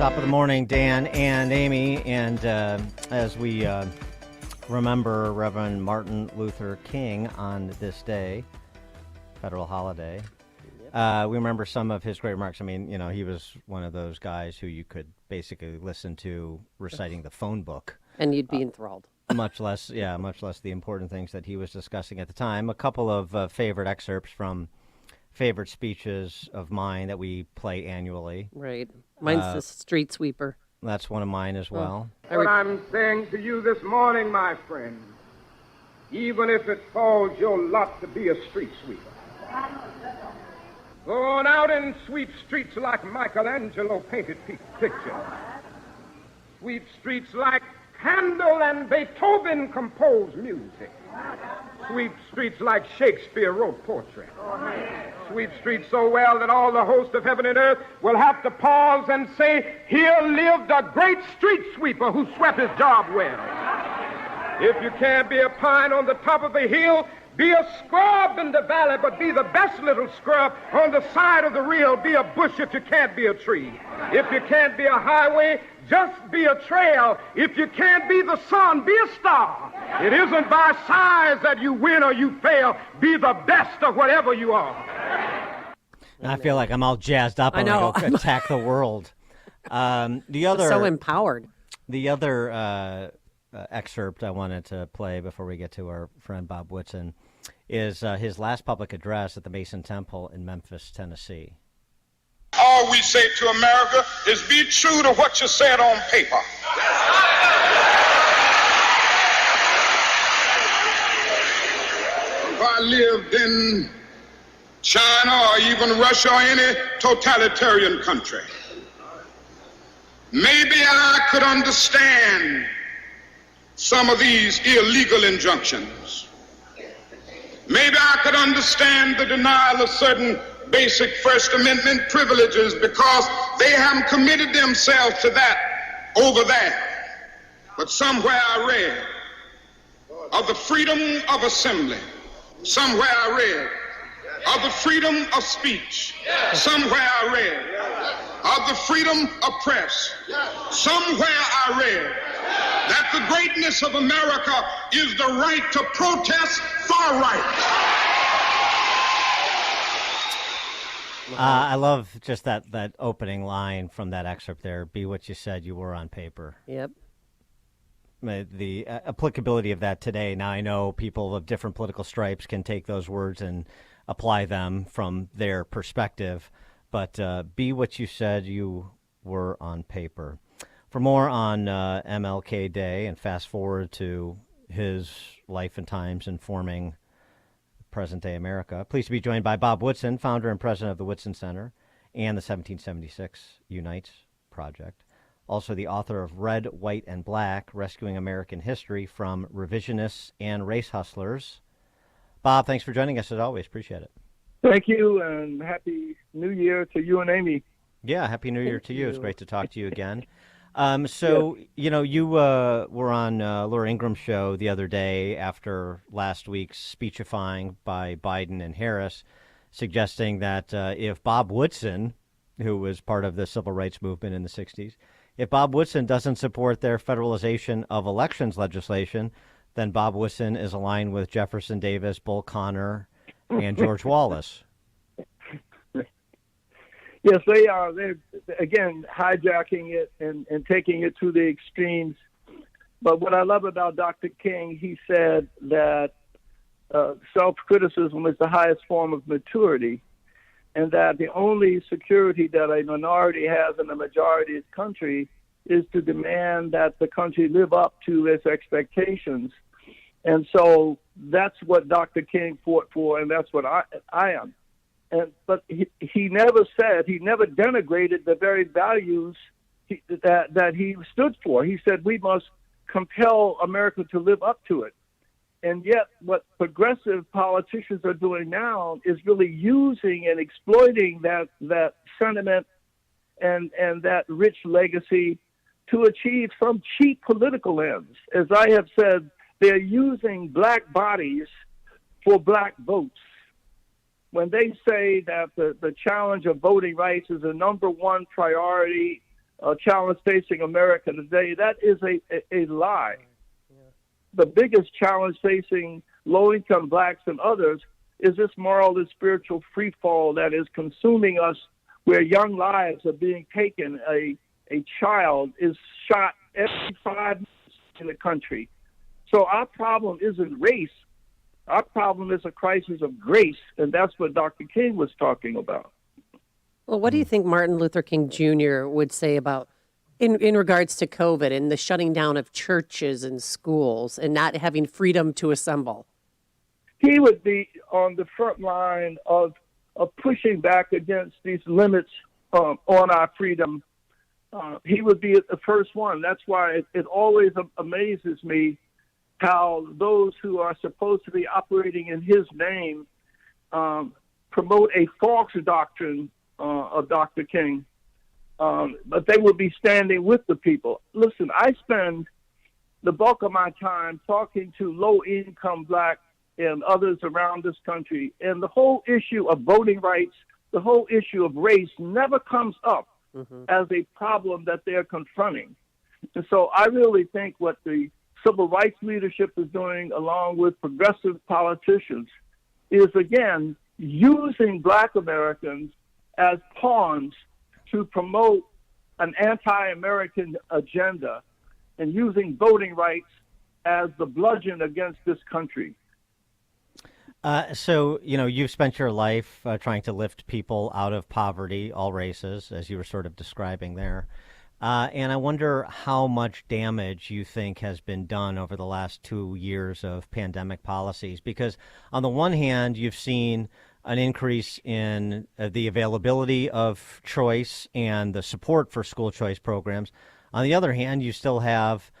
Top of the morning, Dan and Amy. And as we remember Reverend Martin Luther King on this day, federal holiday, we remember some of his great remarks. I mean, you know, he was one of those guys who you could basically listen to reciting the phone book. And you'd be enthralled. Much less the important things that he was discussing at the time. A couple of favorite excerpts from favorite speeches of mine that we play annually. Right. Mine's the street sweeper. That's one of mine as well. What I'm saying to you this morning, my friend, even if it falls your lot to be a street sweeper, go on out and sweep streets like Michelangelo painted pictures. Sweep streets like Handel and Beethoven composed music. Sweep streets like Shakespeare wrote poetry. Sweep streets so well that all the host of heaven and earth will have to pause and say, here lived a great street sweeper who swept his job well. If you can't be a pine on the top of a hill, be a scrub in the valley, but be the best little scrub on the side of the reel. Be a bush if you can't be a tree. If you can't be a highway, just be a trail. If you can't be the sun, be a star. It isn't by size that you win or you fail. Be the best of whatever you are. I feel like I'm all jazzed up. I know. Go attack the world. The other so empowered. The other excerpt I wanted to play before we get to our friend Bob Woodson is his last public address at the Mason Temple in Memphis, Tennessee. All we say to America is be true to what you said on paper. If I lived in China or even Russia or any totalitarian country, maybe I could understand some of these illegal injunctions. Maybe I could understand the denial of certain basic First Amendment privileges because they haven't committed themselves to that over there. But somewhere I read of the freedom of assembly. Somewhere I read of the freedom of speech. Somewhere I read of the freedom of press. Somewhere I read that the greatness of America is the right to protest far right. I love just that opening line from that excerpt there. Be what you said you were on paper. Yep. The applicability of that today. Now I know people of different political stripes can take those words and apply them from their perspective, but be what you said you were on paper. For more on MLK Day and fast forward to his life and times informing present-day America, pleased to be joined by Bob Woodson, founder and president of the Woodson Center and the 1776 Unites Project. Also the author of Red, White, and Black, Rescuing American History from Revisionists and Race Hustlers. Bob, thanks for joining us as always. Appreciate it. Thank you, and Happy New Year to you and Amy. Yeah, Happy New Year to you. It's great to talk to you again. You know, you were on Laura Ingram's show the other day after last week's speechifying by Biden and Harris, suggesting that if Bob Woodson, who was part of the civil rights movement in the 60s, if Bob Woodson doesn't support their federalization of elections legislation, then Bob Woodson is aligned with Jefferson Davis, Bull Connor, and George Wallace. Yes, they are. They're, again, hijacking it and taking it to the extremes. But what I love about Dr. King, he said that self-criticism is the highest form of maturity, and that the only security that a minority has in the majority's country is to demand that the country live up to its expectations. And so that's what Dr. King fought for, and that's what I am. But he never said, he never denigrated the very values that he stood for. He said we must compel America to live up to it. And yet what progressive politicians are doing now is really using and exploiting that sentiment and that rich legacy to achieve some cheap political ends. As I have said, they're using black bodies for black votes. When they say that the challenge of voting rights is the number one priority challenge facing America today, that is a lie. The biggest challenge facing low-income blacks and others is this moral and spiritual freefall that is consuming us, where young lives are being taken. A child is shot every 5 minutes in the country. So our problem isn't race. Our problem is a crisis of grace, and that's what Dr. King was talking about. Well, what do you think Martin Luther King Jr. would say about in regards to COVID and the shutting down of churches and schools and not having freedom to assemble? He would be on the front line of pushing back against these limits on our freedom. He would be the first one. That's why it always amazes me how those who are supposed to be operating in his name promote a false doctrine of Dr. King, but they will be standing with the people. Listen, I spend the bulk of my time talking to low-income black and others around this country, and the whole issue of voting rights, the whole issue of race never comes up as a problem that they're confronting. And so I really think what the civil rights leadership is doing, along with progressive politicians, is, again, using black Americans as pawns to promote an anti-American agenda and using voting rights as the bludgeon against this country. So, you've spent your life trying to lift people out of poverty, all races, as you were sort of describing there. And I wonder how much damage you think has been done over the last 2 years of pandemic policies. Because on the one hand, you've seen an increase in the availability of choice and the support for school choice programs. On the other hand, you still have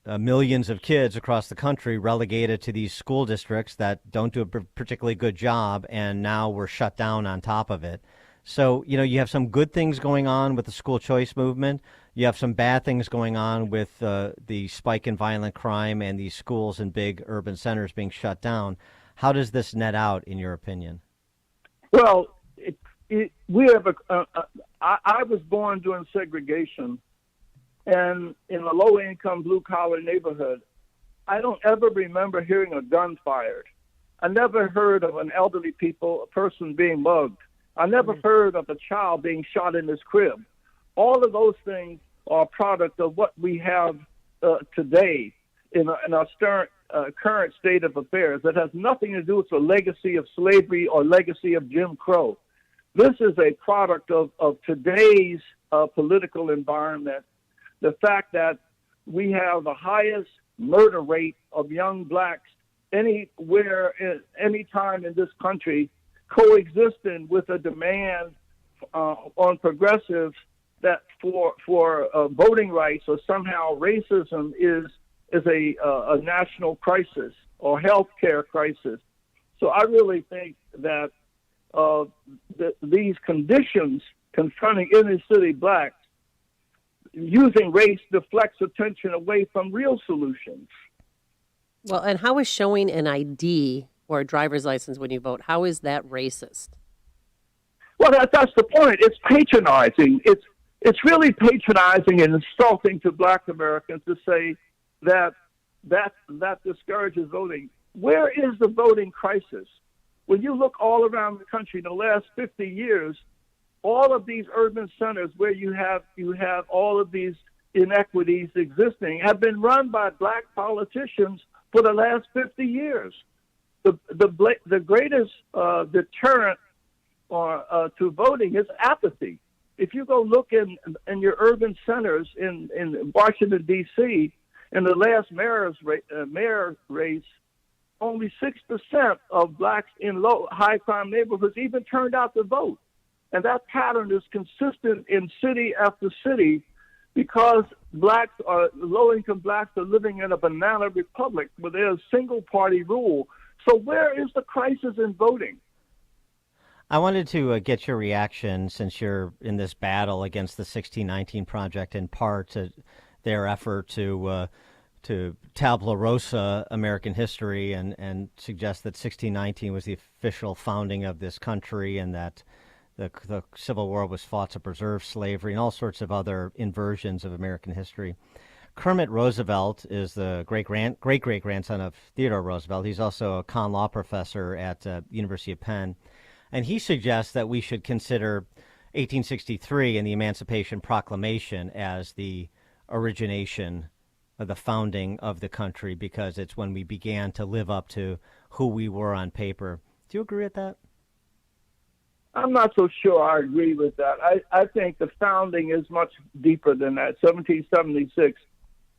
millions of kids across the country relegated to these school districts that don't do a particularly good job, and now we're shut down on top of it. So, you have some good things going on with the school choice movement. You have some bad things going on with the spike in violent crime and these schools in big urban centers being shut down. How does this net out, in your opinion? Well, we have I was born during segregation, and in a low-income, blue-collar neighborhood, I don't ever remember hearing a gun fired. I never heard of an elderly a person being mugged. I never heard of a child being shot in his crib. All of those things are a product of what we have today in our current state of affairs. That has nothing to do with the legacy of slavery or legacy of Jim Crow. This is a product of today's political environment. The fact that we have the highest murder rate of young blacks anywhere, any time in this country, coexisting with a demand on progressives that for voting rights, or somehow racism is a national crisis or health care crisis. So I really think that these conditions confronting inner city blacks, using race deflects attention away from real solutions. Well, and how is showing an ID or a driver's license when you vote, how is that racist? Well, that's the point. It's patronizing. It's really patronizing and insulting to black Americans to say that discourages voting. Where is the voting crisis? When you look all around the country in the last 50 years, all of these urban centers where you have all of these inequities existing have been run by black politicians for the last 50 years. The greatest deterrent to voting is apathy. If you go look in your urban centers in Washington, D.C., in the last mayor race, only 6% of blacks in high crime neighborhoods even turned out to vote. And that pattern is consistent in city after city because low-income blacks are living in a banana republic where there's single-party rule. So where is the crisis in voting? I wanted to get your reaction, since you're in this battle against the 1619 Project, in part to their effort to tabula rasa American history and suggest that 1619 was the official founding of this country, and that the Civil War was fought to preserve slavery and all sorts of other inversions of American history. Kermit Roosevelt is the great-great-grandson of Theodore Roosevelt. He's also a con law professor at University of Penn. And he suggests that we should consider 1863 and the Emancipation Proclamation as the origination of the founding of the country, because it's when we began to live up to who we were on paper. Do you agree with that? I'm not so sure I agree with that. I think the founding is much deeper than that. 1776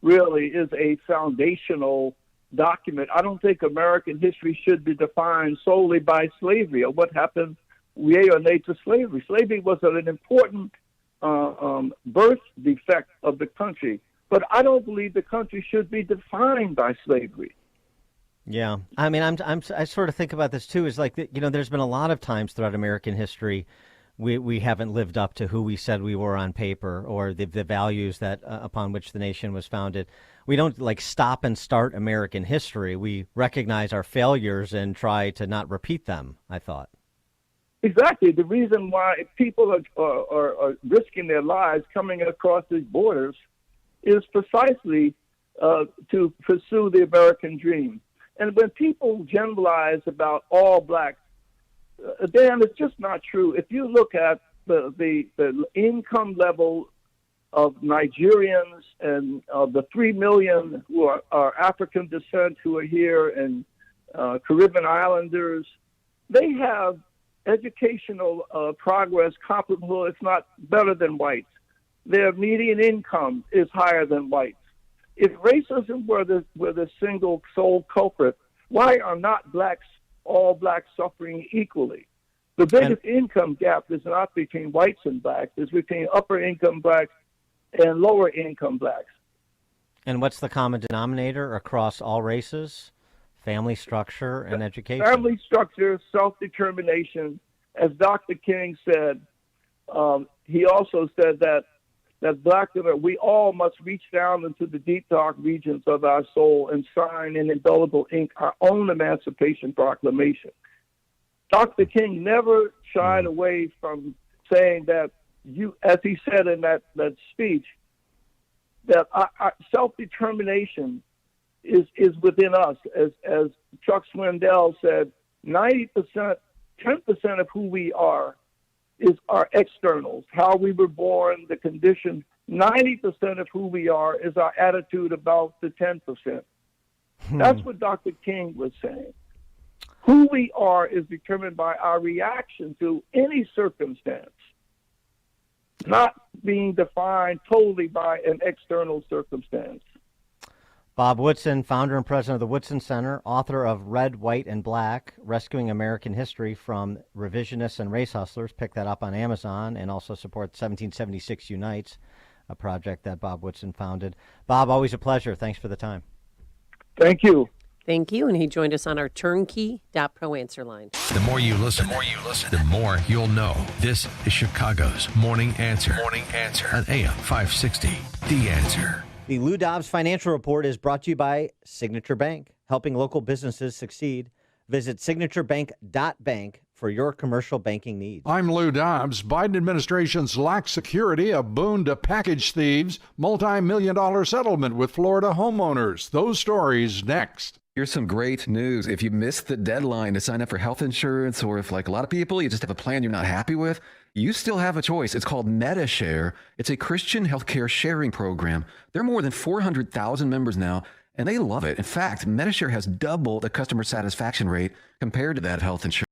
really is a foundational document. I don't think American history should be defined solely by slavery or what happened yea or nay to slavery. Slavery was an important birth defect of the country, but I don't believe the country should be defined by slavery. Yeah, I mean, I sort of think about this too. Is like, there's been a lot of times throughout American history we haven't lived up to who we said we were on paper, or the values that upon which the nation was founded. We don't like stop and start American history. We recognize our failures and try to not repeat them, I thought. Exactly. The reason why people are risking their lives coming across these borders is precisely to pursue the American dream. And when people generalize about all blacks, Dan, it's just not true. If you look at the income level of Nigerians and the 3 million who are African descent who are here, and Caribbean Islanders, they have educational progress comparable, if not better than whites. Their median income is higher than whites. If racism were the single sole culprit, why are not all blacks suffering equally? The biggest income gap is not between whites and blacks, it's between upper income blacks and lower income blacks. And what's the common denominator across all races? Family structure and education. Family structure, self-determination. As Dr. King said, he also said that black women, we all must reach down into the deep, dark regions of our soul and sign in indelible ink our own Emancipation Proclamation. Dr. King never shied away from saying that as he said in that speech, that our self-determination is within us. As Chuck Swindoll said, 90%, 10% of who we are is our externals, how we were born, the conditions. 90% of who we are is our attitude about the 10%. That's what Dr. King was saying. Who we are is determined by our reaction to any circumstance, not being defined totally by an external circumstance. Bob Woodson, founder and president of the Woodson Center, author of Red, White, and Black, Rescuing American History from Revisionists and Race Hustlers. Pick that up on Amazon, and also support 1776 Unites, a project that Bob Woodson founded. Bob, always a pleasure. Thanks for the time. Thank you. Thank you. And he joined us on our turnkey.pro answer line. The more you listen, the more you'll know. This is Chicago's Morning Answer. Morning Answer on AM 560. The Answer. The Lou Dobbs Financial Report is brought to you by Signature Bank, helping local businesses succeed. Visit signaturebank.bank for your commercial banking needs. I'm Lou Dobbs. Biden administration's lax security, a boon to package thieves, multi-million-dollar settlement with Florida homeowners. Those stories next. Here's some great news. If you missed the deadline to sign up for health insurance, or if, like a lot of people, you just have a plan you're not happy with, you still have a choice. It's called Metashare. It's a Christian healthcare sharing program. There are more than 400,000 members now, and they love it. In fact, Metashare has double the customer satisfaction rate compared to that of health insurance.